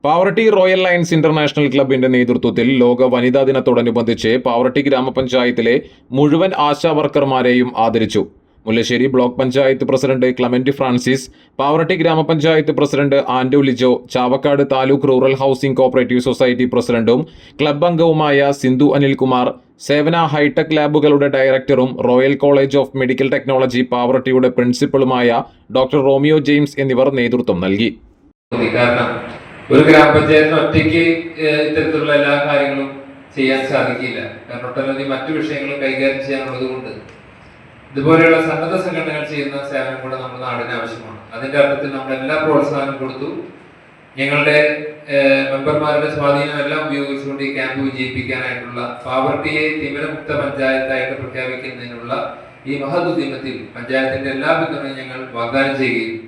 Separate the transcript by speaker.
Speaker 1: Pavaratti royal lions international ക്ലബിന്റെ നേതൃത്വത്തിൽ ലോക വനിതാ ദിനത്തോടനുബന്ധിച്ച് പാവറട്ടി ഗ്രാമപഞ്ചായത്തിലെ മുഴുവൻ ആശാ വർക്കർമാരെയും ആദരിച്ചു. Mullassery block panchayat president Clement Francis, Pavaratty gramapanchayat president Anto Lijo, Chavakkad taluk rural housing cooperative society പ്രസിഡന്റും ക്ലബ് അംഗവുമായ സിന്ധു അനിൽകുമാർ, സേവന ഹൈടെക് ലാബുകളുടെ ഡയറക്ടറും royal college of medical technology പാവറട്ടിയുടെ പ്രിൻസിപ്പളുമായ ഡോക്ടർ റോമിയോ ജെയിംസ് എന്നിവർ നേതൃത്വം നൽകി.
Speaker 2: ഒരു ഗ്രാമപഞ്ചായത്തിന് ഒറ്റയ്ക്ക് ഇത്തരത്തിലുള്ള എല്ലാ കാര്യങ്ങളും ചെയ്യാൻ സാധിക്കില്ല. കാരണം ഒട്ടനവധി മറ്റു വിഷയങ്ങൾ കൈകാര്യം ചെയ്യാനുള്ളത് കൊണ്ട് ഇതുപോലെയുള്ള സന്നദ്ധ സംഘടനകൾ ചെയ്യുന്ന സേവനം കൂടെ നമ്മുടെ നാടിന് ആവശ്യമാണ്. അതിന്റെ അർത്ഥത്തിൽ നമ്മൾ എല്ലാ പ്രോത്സാഹനം കൊടുത്തു. ഞങ്ങളുടെ മെമ്പർമാരുടെ സ്വാധീനം എല്ലാം ഉപയോഗിച്ചുകൊണ്ട് ഈ ക്യാമ്പ് വിജയിപ്പിക്കാനായിട്ടുള്ള പാവറട്ടിയെ തിമിരമുക്ത പഞ്ചായത്തായിട്ട് പ്രഖ്യാപിക്കുന്നതിനുള്ള ഈ മഹദ് ഉദ്യമത്തിൽ പഞ്ചായത്തിന്റെ എല്ലാ പിന്തുണയും ഞങ്ങൾ വാഗ്ദാനം ചെയ്യുകയും